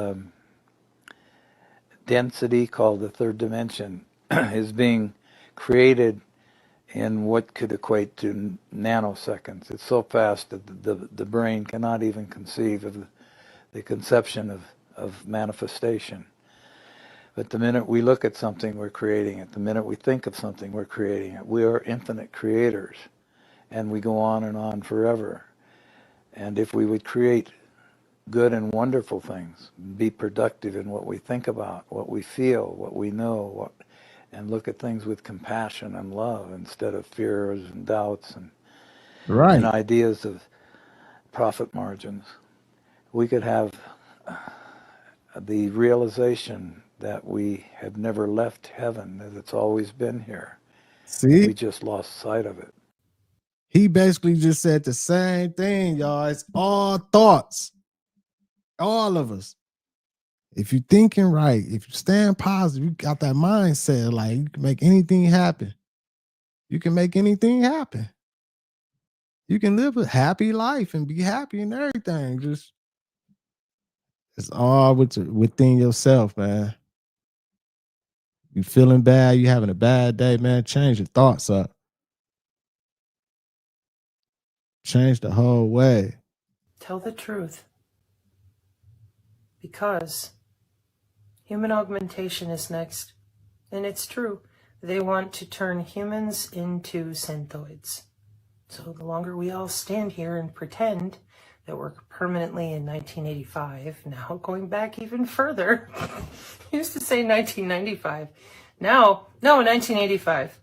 [SPEAKER 23] density called the third dimension is being created in what could equate to nanoseconds. It's so fast that the brain cannot even conceive of the conception of manifestation. But the minute we look at something, we're creating it. The minute we think of something, we're creating it. We are infinite creators, and we go on and on forever. And if we would create good and wonderful things, be productive in what we think about, what we feel, what we know, and look at things with compassion and love instead of fears and doubts and ideas of profit margins, we could have the realization that we have never left heaven, that it's always been here.
[SPEAKER 2] See?
[SPEAKER 23] We just lost sight of it.
[SPEAKER 2] He basically just said the same thing, y'all. It's all thoughts. All of us. If you're thinking right, if you stand positive, you got that mindset, like you can make anything happen. You can make anything happen. You can live a happy life and be happy and everything. Just it's all within yourself, man. You feeling bad, you having a bad day, man, change your thoughts up. Change the whole way.
[SPEAKER 18] Tell the truth. Because Human augmentation is next. And it's true. They want to turn humans into centoids. So the longer we all stand here and pretend that we're permanently in 1985, now going back even further, used to say 1995, no, 1985.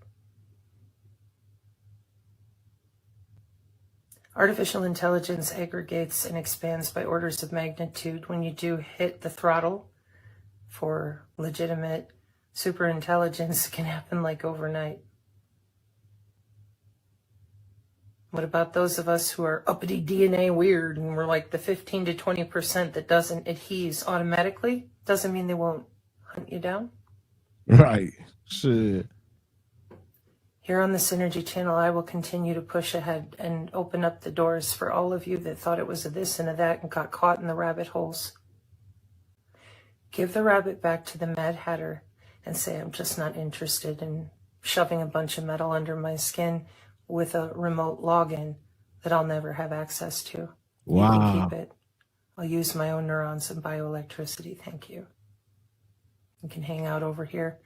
[SPEAKER 18] Artificial intelligence aggregates and expands by orders of magnitude when you do hit the throttle for legitimate superintelligence. It can happen like overnight. What about those of us who are uppity DNA weird and we're like the 15 to 20% that doesn't adheres automatically? Doesn't mean they won't hunt you down.
[SPEAKER 2] Right. Shit.
[SPEAKER 18] Here on the Synergy channel, I will continue to push ahead and open up the doors for all of you that thought it was a this and a that and got caught in the rabbit holes. Give the rabbit back to the Mad Hatter and say, I'm just not interested in shoving a bunch of metal under my skin with a remote login that I'll never have access to.
[SPEAKER 2] Wow.
[SPEAKER 18] You can keep it. I'll use my own neurons and bioelectricity. Thank you. You can hang out over here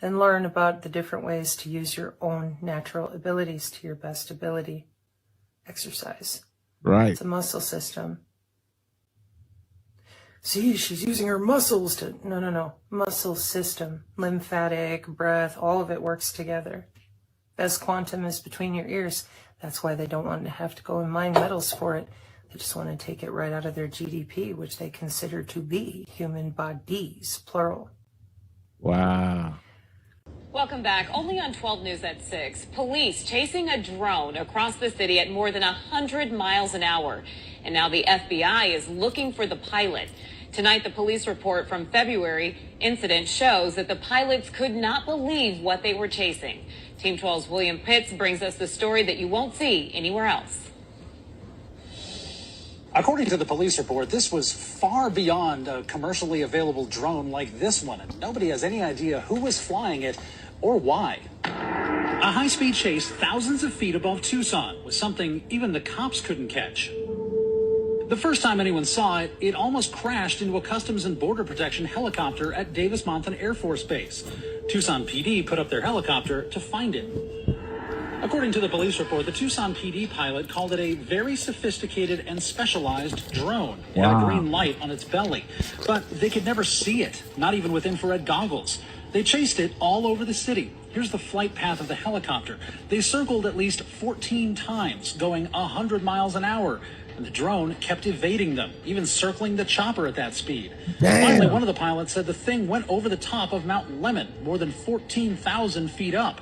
[SPEAKER 18] and learn about the different ways to use your own natural abilities to your best ability. Exercise.
[SPEAKER 2] Right.
[SPEAKER 18] It's a muscle system. See, she's using her muscles to... No. Muscle system. Lymphatic, breath, all of it works together. Best quantum is between your ears. That's why they don't want to have to go and mine metals for it. They just want to take it right out of their GDP, which they consider to be human bodies, plural.
[SPEAKER 2] Wow.
[SPEAKER 1] Welcome back. Only on 12 News at 6. Police chasing a drone across the city at more than 100 miles an hour. And now the FBI is looking for the pilot. Tonight, the police report from February incident shows that the pilots could not believe what they were chasing. Team 12's William Pitts brings us the story that you won't see anywhere else.
[SPEAKER 3] According to the police report, this was far beyond a commercially available drone like this one, and nobody has any idea who was flying it or why. A high-speed chase thousands of feet above Tucson was something even the cops couldn't catch. The first time anyone saw it, it almost crashed into a Customs and Border Protection helicopter at Davis-Monthan Air Force Base. Tucson PD put up their helicopter to find it. According to the police report, the Tucson PD pilot called it a very sophisticated and specialized drone. It had a green light on its belly, but they could never see it, not even with infrared goggles. They chased it all over the city. Here's the flight path of the helicopter. They circled at least 14 times, going 100 miles an hour. And the drone kept evading them, even circling the chopper at that speed.
[SPEAKER 2] Damn.
[SPEAKER 3] Finally, one of the pilots said the thing went over the top of Mount Lemmon, more than 14,000 feet up.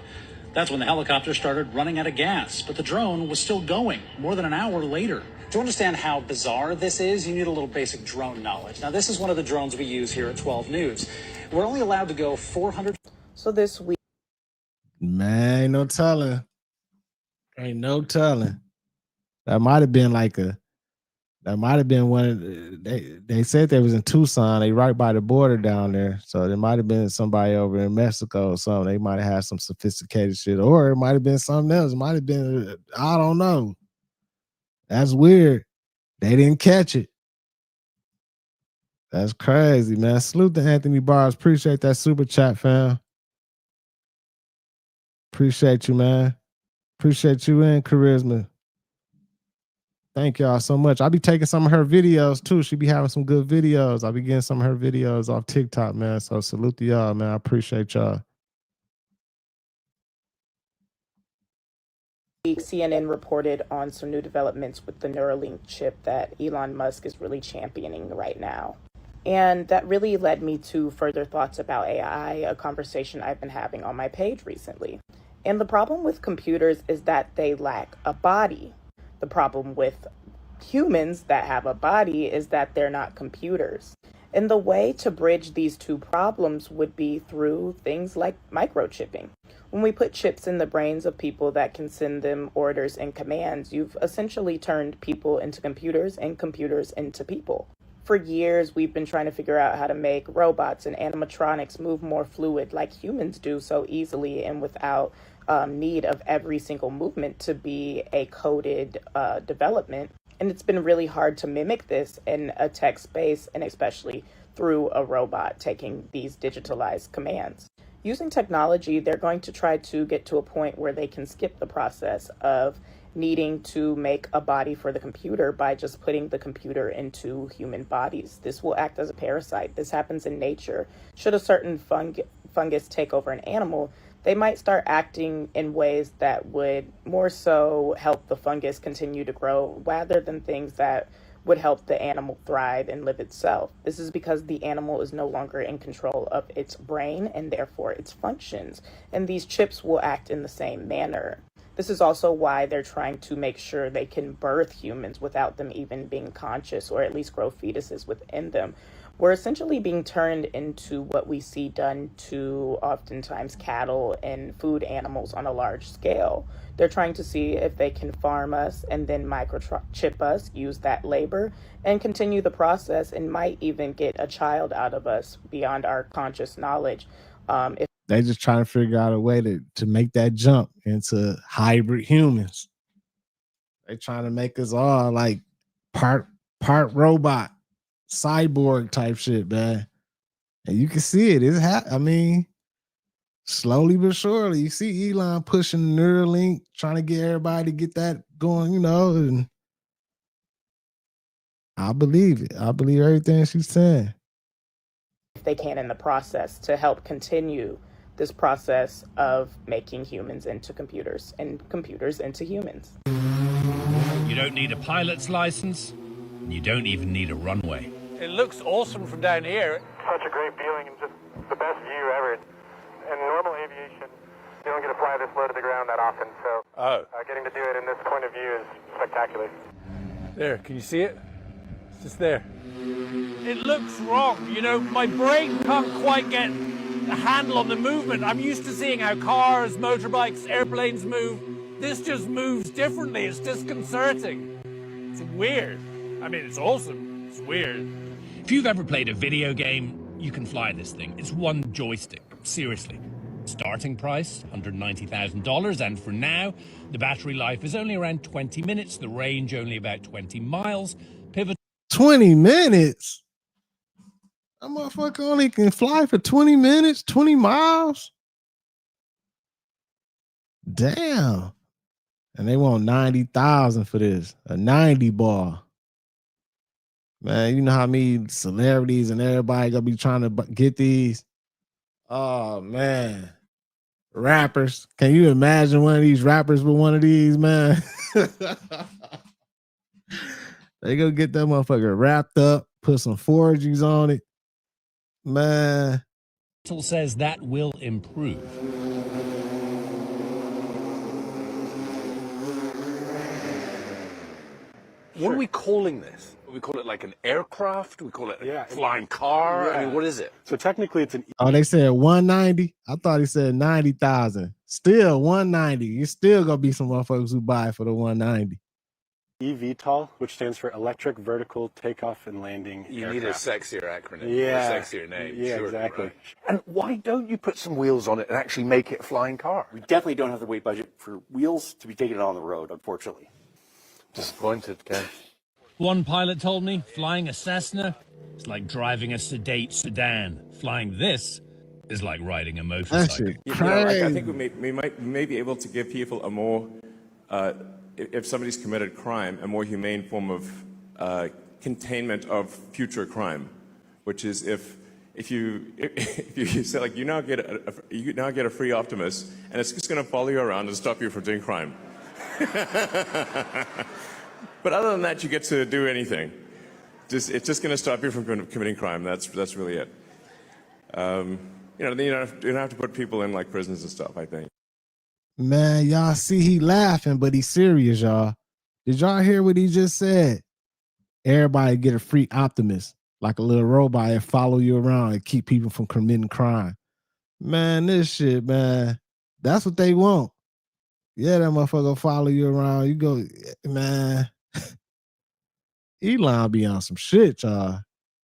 [SPEAKER 3] That's when the helicopter started running out of gas, but the drone was still going more than an hour later. To understand how bizarre this is, you need a little basic drone knowledge. Now, this is one of the drones we use here at 12 News. We're only allowed to go 400.
[SPEAKER 4] So this week.
[SPEAKER 2] Man, ain't no telling. Ain't no telling. That might have been one. They said they was in Tucson. They right by the border down there. So there might have been somebody over in Mexico or something. They might have had some sophisticated shit. Or it might have been something else. It might have been, I don't know. That's weird. They didn't catch it. That's crazy, man. Salute to Anthony Bars. Appreciate that super chat, fam. Appreciate you, man. Appreciate you and Charisma. Thank y'all so much. I'll be taking some of her videos too. She be having some good videos. I'll be getting some of her videos off TikTok, man. So salute to y'all, man. I appreciate y'all.
[SPEAKER 4] CNN reported on some new developments with the Neuralink chip that Elon Musk is really championing right now. And that really led me to further thoughts about AI, a conversation I've been having on my page recently. And the problem with computers is that they lack a body. The problem with humans that have a body is that they're not computers. And the way to bridge these two problems would be through things like microchipping. When we put chips in the brains of people that can send them orders and commands, you've essentially turned people into computers and computers into people. For years, we've been trying to figure out how to make robots and animatronics move more fluid like humans do so easily and without need of every single movement to be a coded development. And it's been really hard to mimic this in a tech space, and especially through a robot taking these digitalized commands. Using technology, they're going to try to get to a point where they can skip the process of needing to make a body for the computer by just putting the computer into human bodies. This will act as a parasite. This happens in nature. Should a certain fungus take over an animal, they might start acting in ways that would more so help the fungus continue to grow rather than things that would help the animal thrive and live itself. This is because the animal is no longer in control of its brain and therefore its functions, and these chips will act in the same manner. This is also why they're trying to make sure they can birth humans without them even being conscious, or at least grow fetuses within them. We're essentially being turned into what we see done to oftentimes cattle and food animals on a large scale. They're trying to see if they can farm us and then microchip us, use that labor, and continue the process, and might even get a child out of us beyond our conscious knowledge.
[SPEAKER 2] They just trying to figure out a way to make that jump into hybrid humans. They trying to make us all like part robot, cyborg type shit, man. And you can see it. I mean, slowly but surely, you see Elon pushing Neuralink, trying to get everybody to get that going, and I believe it. I believe everything she's saying.
[SPEAKER 4] If they can in the process to help continue this process of making humans into computers and computers into humans.
[SPEAKER 6] You don't need a pilot's license, and you don't even need a runway.
[SPEAKER 7] It looks awesome from down here.
[SPEAKER 8] Such a great feeling and just the best view ever. In normal aviation, you don't get to fly this low to the ground that often, so getting to do it in this point of view is spectacular.
[SPEAKER 7] There, can you see it? It's just there. It looks wrong. You know, my brain can't quite get a handle on the movement. I'm used to seeing how cars, motorbikes, airplanes move. This just moves differently. It's disconcerting. It's weird. I mean, it's awesome. It's weird.
[SPEAKER 6] If you've ever played a video game, you can fly this thing. It's one joystick. Seriously. Starting price, $190,000, and for now, the battery life is only around 20 minutes, the range only about 20 miles.
[SPEAKER 2] 20 minutes? That motherfucker only can fly for 20 minutes, 20 miles? Damn. And they want 90,000 for this, a 90 ball. Man, you know how many celebrities and everybody gonna be trying to get these? Oh, man. Rappers. Can you imagine one of these rappers with one of these, man? They gonna get that motherfucker wrapped up, put some 4Gs on it. Man.
[SPEAKER 6] Says that will improve.
[SPEAKER 24] What are we calling this? We call it like an aircraft? We call it a flying car?
[SPEAKER 25] Yeah.
[SPEAKER 24] I mean, what is it?
[SPEAKER 25] So technically it's an...
[SPEAKER 2] Oh, they said 190? I thought he said 90,000. Still 190. You still gonna be some motherfuckers who buy it for the 190.
[SPEAKER 25] eVTOL, which stands for Electric Vertical Takeoff and Landing
[SPEAKER 24] You need a
[SPEAKER 25] Aircraft.
[SPEAKER 24] sexier acronym.
[SPEAKER 25] Yeah.
[SPEAKER 24] A sexier name.
[SPEAKER 25] Yeah,
[SPEAKER 24] sure,
[SPEAKER 25] exactly.
[SPEAKER 24] Right. And why don't you put some wheels on it and actually make it a flying car?
[SPEAKER 25] We definitely don't have the weight budget for wheels to be taking it on the road, unfortunately.
[SPEAKER 24] Disappointed, Ken.
[SPEAKER 6] One pilot told me flying a Cessna is like driving a sedate sedan. Flying this is like riding a motorcycle.
[SPEAKER 26] I think we may be able to give people a more, if somebody's committed crime, a more humane form of containment of future crime, which is if you say like you now get a free Optimus and it's just going to follow you around and stop you from doing crime. But other than that, you get to do anything. It's just going to stop you from committing crime. That's really it. You don't have to put people in like prisons and stuff, I think.
[SPEAKER 2] Man, y'all see he laughing, but he's serious, y'all. Did y'all hear what he just said? Everybody get a free Optimus, like a little robot and follow you around and keep people from committing crime. Man, this shit, man. That's what they want. Yeah, that motherfucker follow you around. You go, man. Elon be on some shit, y'all.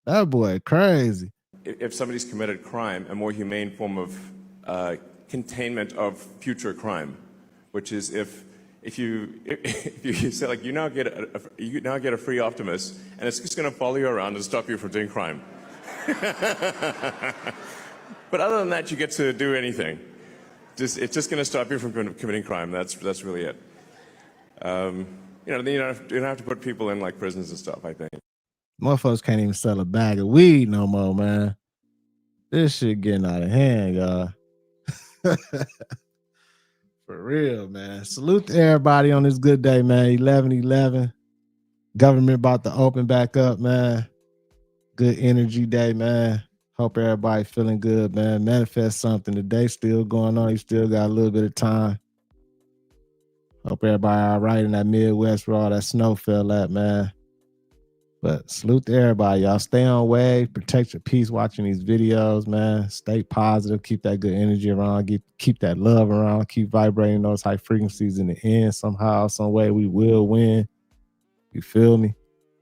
[SPEAKER 2] That boy crazy.
[SPEAKER 26] If somebody's committed crime, a more humane form of containment of future crime, which is if you say like you now get a free Optimus and it's just going to follow you around and stop you from doing crime. But other than that, you get to do anything. It's just going to stop you from committing crime. That's really it. You don't have to put people in like prisons and stuff, I think.
[SPEAKER 2] Motherfuckers can't even sell a bag of weed no more, man. This shit getting out of hand, y'all. For real, man. Salute to everybody on this good day, man. 11/11. Government about to open back up, man. Good energy day, man. Hope everybody feeling good, man. Manifest something. The day still going on. You still got a little bit of time. Hope everybody all right in that Midwest where all that snow fell at, man. But salute to everybody, y'all. Stay on wave. Protect your peace watching these videos, man. Stay positive. Keep that good energy around. Keep that love around. Keep vibrating those high frequencies in the end. Somehow, some way, we will win. You feel me?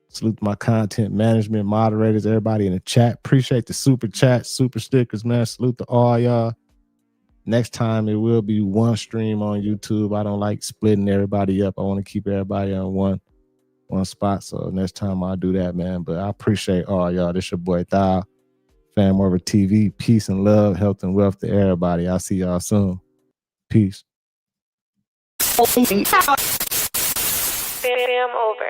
[SPEAKER 2] Salute to my content management moderators, everybody in the chat. Appreciate the super chat, super stickers, man. Salute to all y'all. Next time, it will be one stream on YouTube. I don't like splitting everybody up. I want to keep everybody on one spot. So next time I'll do that, man. But I appreciate all y'all. This your boy Thou, FamOverTV. Peace and love, health and wealth to everybody. I'll see y'all soon. Peace.
[SPEAKER 15] Fam over.